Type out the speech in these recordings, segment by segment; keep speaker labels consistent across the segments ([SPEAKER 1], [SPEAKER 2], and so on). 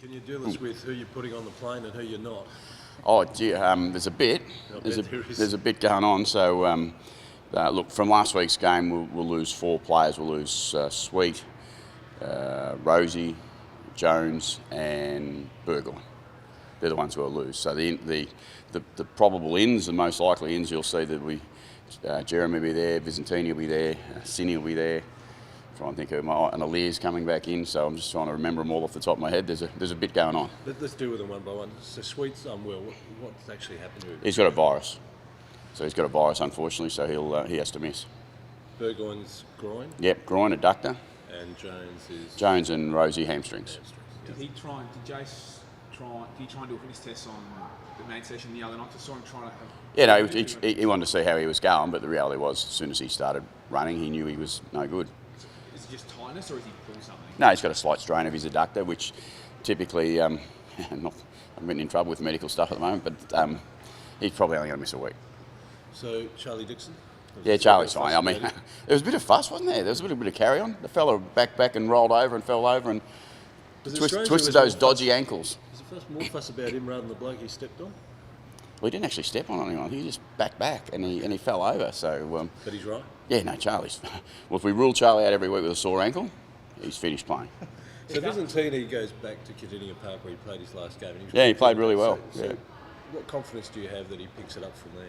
[SPEAKER 1] Can you deal us with who you're putting on the plane and who you're not?
[SPEAKER 2] Oh, gee, there's a bit. There's a bit going on. So, look, from last week's game, we'll lose 4 players. We'll lose Sweet, Rosie, Jones, and Burgoyne. They're the ones who will lose. So the probable ins, the most likely ins, you'll see that Jeremy will be there, Vicentini will be there, Cinny will be there. Trying to think of and Alir's coming back in, so I'm just trying to remember them all off the top of my head. There's a bit going on.
[SPEAKER 1] Let's deal with them one by one. So Sweet's unwell. What's actually happened to him?
[SPEAKER 2] He's got a virus. So he's got a virus, unfortunately, so he has to miss.
[SPEAKER 1] Burgoyne's groin?
[SPEAKER 2] Yep, groin, adductor.
[SPEAKER 1] And Jones is?
[SPEAKER 2] Jones and Rosie hamstrings.
[SPEAKER 3] Did Jace try and do a fitness test on the main session the other night? I saw him trying to have...
[SPEAKER 2] Yeah, no, he wanted to see how he was going, but the reality was, as soon as he started running, he knew he was no good.
[SPEAKER 3] Is it just tightness, or is he pulled something?
[SPEAKER 2] No, he's got a slight strain of his adductor, which typically, I'm getting in trouble with medical stuff at the moment, but he's probably only going to miss a week.
[SPEAKER 1] So Charlie Dixon?
[SPEAKER 2] Yeah, Charlie's fine. I mean, there was a bit of fuss, wasn't there? There was a bit of carry on. The fella back and rolled over and fell over and twisted those dodgy ankles.
[SPEAKER 1] Was the first more fuss about him rather than the bloke he stepped on?
[SPEAKER 2] Well, he didn't actually step on anyone. He just back and he fell over. So.
[SPEAKER 1] But he's right.
[SPEAKER 2] Yeah, no, Charlie's. Well, if we rule Charlie out every week with a sore ankle, he's finished playing.
[SPEAKER 1] So Vicentini goes back to Cardinia Park where he played his last game. And
[SPEAKER 2] he played really well.
[SPEAKER 1] So what confidence do you have that he picks it up from there?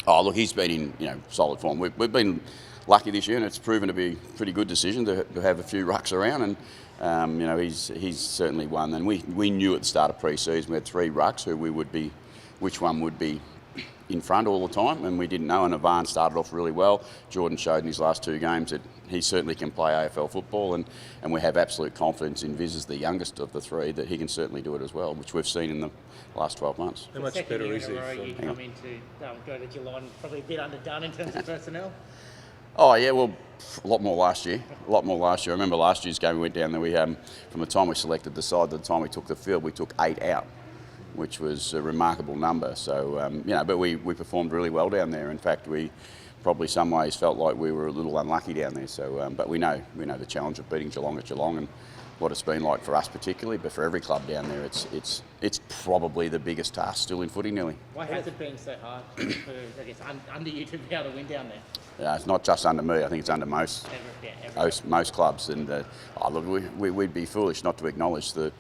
[SPEAKER 2] Oh, look, he's been in solid form. We've been lucky this year, and it's proven to be a pretty good decision to have a few rucks around. And he's certainly one. And we knew at the start of pre-season we had 3 rucks which one would be in front all the time, and we didn't know. And Ivan started off really well. Jordan showed in his last 2 games that he certainly can play AFL football, and we have absolute confidence in Viz as the youngest of the 3 that he can certainly do it as well, which we've seen in the last 12 months.
[SPEAKER 1] How much better is he?
[SPEAKER 4] You come in to go to Geelong, probably a bit underdone in terms of personnel.
[SPEAKER 2] Oh yeah, well, a lot more last year. I remember last year's game we went down there. We from the time we selected the side to the time we took the field, we took 8 out, which was a remarkable number. So, but we performed really well down there. In fact, we probably some ways felt like we were a little unlucky down there. So, but we know the challenge of beating Geelong at Geelong and what it's been like for us particularly, but for every club down there, it's probably the biggest task still in footy nearly.
[SPEAKER 4] Why has it been so hard for, under you to be able to win down there?
[SPEAKER 2] It's not just under me. I think it's under most clubs. And look, we'd be foolish not to acknowledge the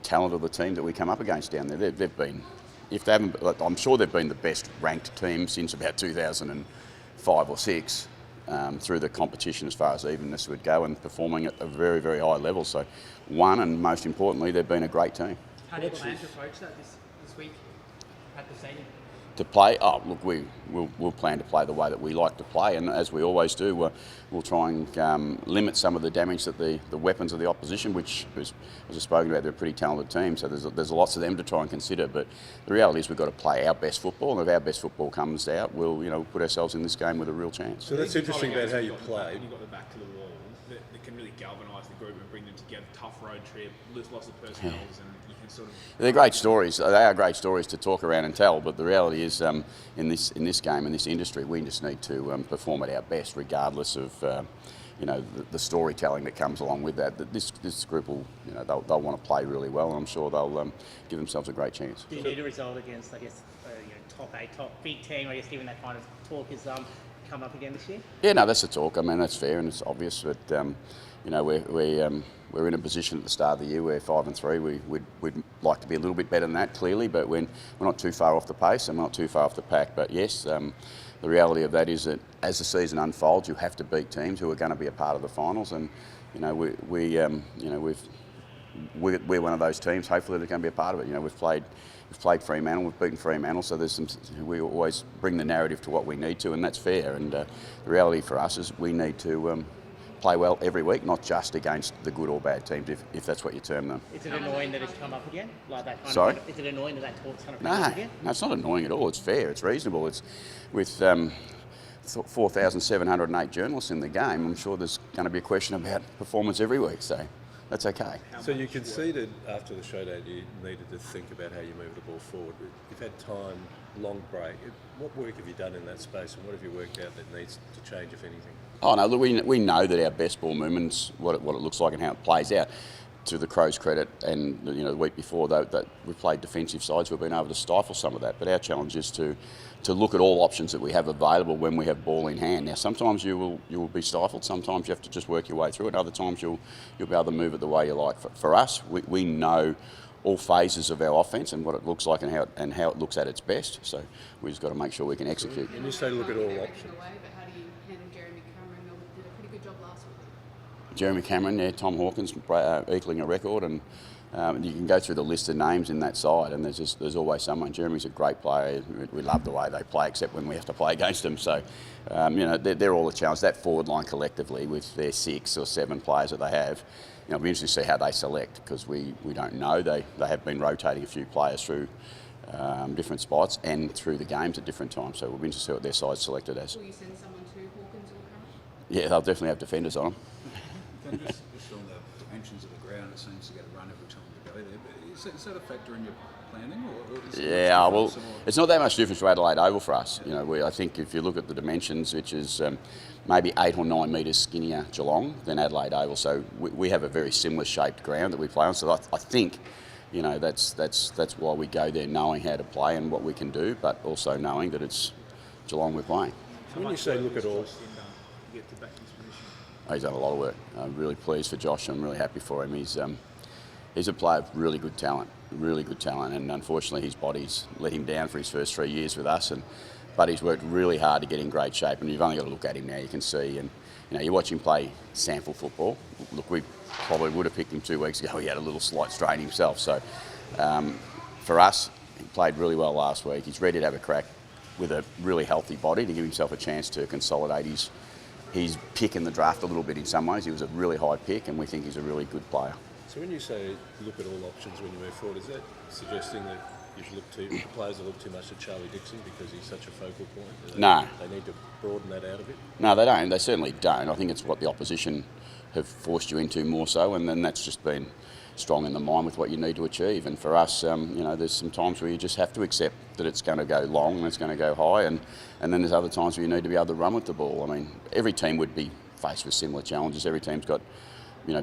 [SPEAKER 2] talent of the team that we come up against down there. They've been, if they haven't, I'm sure they've been the best ranked team since about 2005 or 6 through the competition as far as evenness would go, and performing at a very, very high level. So, and most importantly, they've been a great team.
[SPEAKER 4] How do you plan to approach that this week at the stadium?
[SPEAKER 2] To play, look, we'll plan to play the way that we like to play, and as we always do, we'll try and limit some of the damage that the weapons of the opposition, which, as I've spoken about, they're a pretty talented team, so there's lots of them to try and consider. But the reality is we've got to play our best football, and if our best football comes out, we'll put ourselves in this game with a real chance.
[SPEAKER 1] So that's interesting about how you play.
[SPEAKER 3] You've got the back to the wall that can really galvanise the group and bring them together. Tough road trip, lose lots of personnel, and you can sort of...
[SPEAKER 2] They're great stories. They are great stories to talk around and tell, but the reality is in this game, in this industry, we just need to perform at our best regardless of the storytelling that comes along with that. This group will, they'll want to play really well, and I'm sure they'll give themselves a great chance.
[SPEAKER 4] Do you need a result against, I guess, top big team, I guess, given that kind of talk has come up again this year?
[SPEAKER 2] Yeah, no, that's the talk. I mean, that's fair and it's obvious, but we're in a position at the start of the year where 5-3. We'd like to be a little bit better than that, clearly, but we're not too far off the pace and we're not too far off the pack. But yes, the reality of that is that as the season unfolds, you have to beat teams who are going to be a part of the finals, and we're one of those teams. Hopefully, they're going to be a part of it. We've played Fremantle, we've beaten Fremantle, so we always bring the narrative to what we need to, and that's fair. And the reality for us is we need to play well every week, not just against the good or bad teams, if that's what you term them.
[SPEAKER 4] Is it annoying that it's come up again? Like that kind
[SPEAKER 2] Sorry?
[SPEAKER 4] Is it annoying that talk's kind of come up again?
[SPEAKER 2] No, it's not annoying at all. It's fair, it's reasonable. It's with 4,708 journalists in the game, I'm sure there's going to be a question about performance every week, so that's okay.
[SPEAKER 1] So you conceded after the showdown you needed to think about how you move the ball forward. You've had time, long break. What work have you done in that space, and what have you worked out that needs to change, if anything?
[SPEAKER 2] Oh no, look, we know that our best ball movement's what it looks like and how it plays out. to the Crows' credit, and the week before that we played defensive sides, we've been able to stifle some of that. But our challenge is to look at all options that we have available when we have ball in hand. Now, sometimes you will be stifled. Sometimes you have to just work your way through it. Other times you'll be able to move it the way you like. For us, we know all phases of our offence and what it looks like and how it looks at its best. So we just got to make sure we can execute.
[SPEAKER 1] When you say look at all options,
[SPEAKER 2] Jeremy Cameron, Tom Hawkins equaling a record, and you can go through the list of names in that side, and there's always someone. Jeremy's a great player. We love the way they play, except when we have to play against them. So, they're all a challenge. That forward line collectively, with their 6 or 7 players that they have, it'll be interesting to see how they select, because we don't know. They have been rotating a few players through different spots and through the games at different times. So we'll be interested to see what their side's selected as.
[SPEAKER 5] Will you send someone to Hawkins or Cameron?
[SPEAKER 2] Yeah, they'll definitely have defenders on them.
[SPEAKER 6] Then just on the dimensions of the ground, it seems to get a run every time we go there. But is that a factor in your planning? Or is it
[SPEAKER 2] it's not that much difference to Adelaide Oval for us. I think if you look at the dimensions, which is maybe 8 or 9 metres skinnier Geelong than Adelaide Oval, so we have a very similar shaped ground that we play on. So I think, that's why we go there, knowing how to play and what we can do, but also knowing that it's Geelong we're playing.
[SPEAKER 1] So when you say look at all,
[SPEAKER 3] Get to back in this position.
[SPEAKER 2] He's done a lot of work. I'm really pleased for Josh. I'm really happy for him. He's a player of really good talent, and unfortunately his body's let him down for his first 3 years with us. But he's worked really hard to get in great shape, and you've only got to look at him now. You can see, and you watch him play sample football. Look, we probably would have picked him 2 weeks ago. He had a little slight strain himself. So for us, he played really well last week. He's ready to have a crack with a really healthy body to give himself a chance to consolidate his pick in the draft a little bit in some ways. He was a really high pick, and we think he's a really good player.
[SPEAKER 1] So when you say look at all options when you move forward, is that suggesting that the players look too much at Charlie Dixon because he's such a focal point?
[SPEAKER 2] No.
[SPEAKER 1] They need to broaden that out a bit?
[SPEAKER 2] No, they don't. They certainly don't. I think it's what the opposition have forced you into more so, and then that's just been strong in the mind with what you need to achieve. And for us, there's some times where you just have to accept that it's going to go long and it's going to go high, and then there's other times where you need to be able to run with the ball. I mean, every team would be faced with similar challenges. Every team's got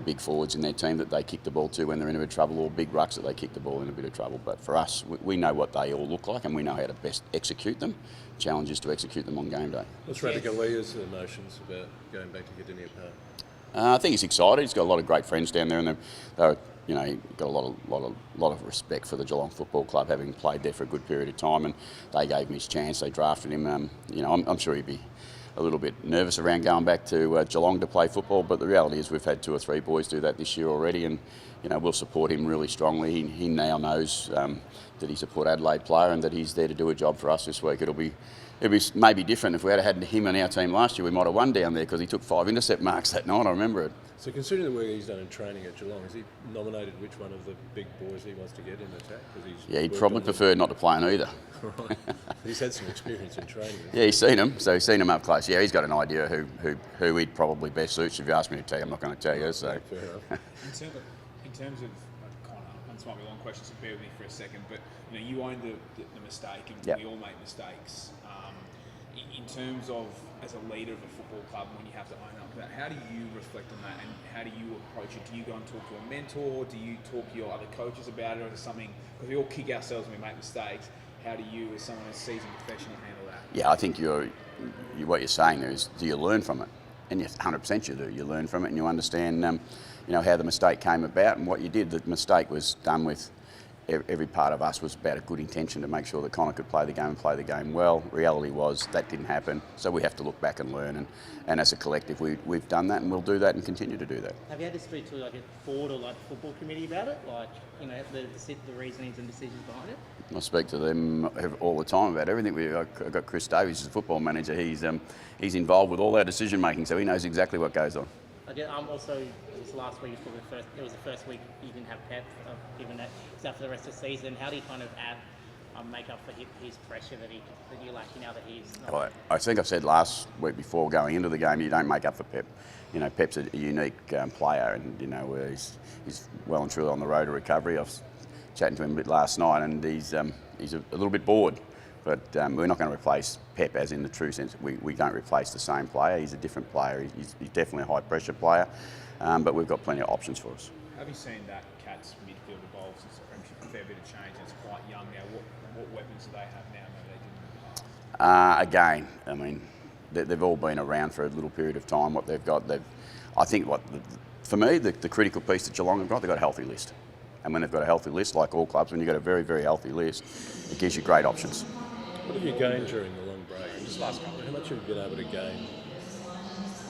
[SPEAKER 2] big forwards in their team that they kick the ball to when they're in a bit of trouble, or big rucks that they kick the ball in a bit of trouble. But for us, we know what they all look like, and we know how to best execute them. Challenge is to execute them on game day.
[SPEAKER 1] What's Radagalia's emotions about going back to Gardenia Park?
[SPEAKER 2] I think he's excited. He's got a lot of great friends down there, and they're got a lot of respect for the Geelong Football Club, having played there for a good period of time, and they gave him his chance. They drafted him. I'm sure he'd be a little bit nervous around going back to Geelong to play football, but the reality is we've had 2 or 3 boys do that this year already, and we'll support him really strongly. He now knows that he's a Port Adelaide player and that he's there to do a job for us this week. It'll be maybe different. If we had had him in our team last year, we might have won down there because he took 5 intercept marks that night. I remember it.
[SPEAKER 1] So considering the work he's done in training at Geelong, has he nominated which one of the big boys he wants to get in attack?
[SPEAKER 2] He'd probably prefer not to play on either.
[SPEAKER 1] Right. He's had some experience in training.
[SPEAKER 2] Yeah, he's seen him, so he's seen him up close. Yeah, he's got an idea who he'd probably best suits. If you ask me to tell you, I'm not going to tell you. So.
[SPEAKER 1] Fair enough.
[SPEAKER 3] In terms of Connor, and this might be a long question, so bear with me for a second, but you own the mistake, and
[SPEAKER 2] Yep.
[SPEAKER 3] we all make mistakes. In terms of, as a leader of a football club, when you have to own up to that, how do you reflect on that, and how do you approach it? Do you go and talk to a mentor? Do you talk to your other coaches about it, or is it something, because we all kick ourselves when we make mistakes, how do you, as someone as seasoned professional, handle that?
[SPEAKER 2] Yeah, I think what you're saying there is, do you learn from it? And yes, 100% you do. You learn from it, and you understand, how the mistake came about and what you did. The mistake was done with every part of us was about a good intention to make sure that Connor could play the game and play the game well. Reality was that didn't happen, so we have to look back and learn. And as a collective, we've done that, and we'll do that and continue to do that.
[SPEAKER 4] Have you had to speak to a board or football committee about it? The reasonings and decisions behind it?
[SPEAKER 2] I speak to them all the time about everything. I've got Chris Davies as the football manager. He's involved with all our decision making, so he knows exactly what goes on.
[SPEAKER 4] Also, this last week it was the first week you didn't have Pep, given that he's out for the rest of the season. How do you kind of make up for his pressure that you're lacking now that he's not?
[SPEAKER 2] Well, I think I said last week before going into the game, you don't make up for Pep. Pep's a unique player, and he's well and truly on the road to recovery. I was chatting to him a bit last night, and he's a little bit bored. But we're not going to replace Pep, as in the true sense. We don't replace the same player. He's a different player. He's definitely a high pressure player, but we've got plenty of options for us.
[SPEAKER 3] Have you seen that Cats midfield evolve since the premiership? A fair bit of change. It's quite young now. What weapons do they have now that they didn't in the past?
[SPEAKER 2] Again, I mean, they've all been around for a little period of time. What they've got, I think for me, the critical piece that Geelong have got, they've got a healthy list. And when they've got a healthy list, like all clubs, when you've got a very, very healthy list, it gives you great options.
[SPEAKER 1] What have you gained during the long break? Just last couple. How much have you been able to gain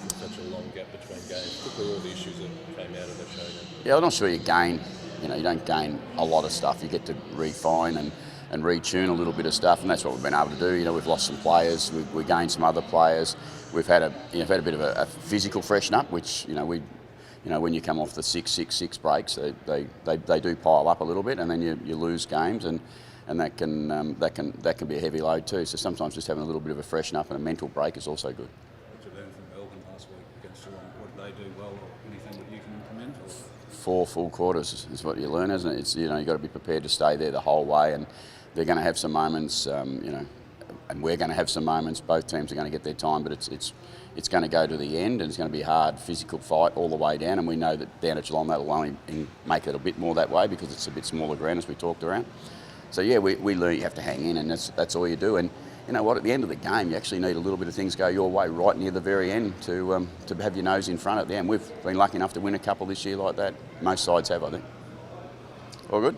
[SPEAKER 1] in such a long gap between games, particularly all the issues that came out of the showdown?
[SPEAKER 2] Yeah, I'm not sure you gain. You know, you don't gain a lot of stuff. You get to refine and retune a little bit of stuff, and that's what we've been able to do. You know, we've lost some players, we gained some other players. We've had a bit of a physical freshen up, which when you come off the 6-6-6 breaks, they do pile up a little bit, and then you lose games, and that can be a heavy load too. So sometimes just having a little bit of a freshen up and a mental break is also good.
[SPEAKER 6] What did you learn from Melbourne last week against Geelong? What did they do well, or anything that you can implement? Or?
[SPEAKER 2] 4 full quarters is what you learn, isn't it? It's, you've got to be prepared to stay there the whole way, and they're going to have some moments, and we're going to have some moments. Both teams are going to get their time, but it's going to go to the end, and it's going to be a hard physical fight all the way down. And we know that down at Geelong that'll only make it a bit more that way because it's a bit smaller ground, as we talked around. So yeah, we learn you have to hang in, and that's all you do. And you know what? At the end of the game, you actually need a little bit of things go your way right near the very end to have your nose in front at the end. We've been lucky enough to win a couple this year like that. Most sides have, I think. All good.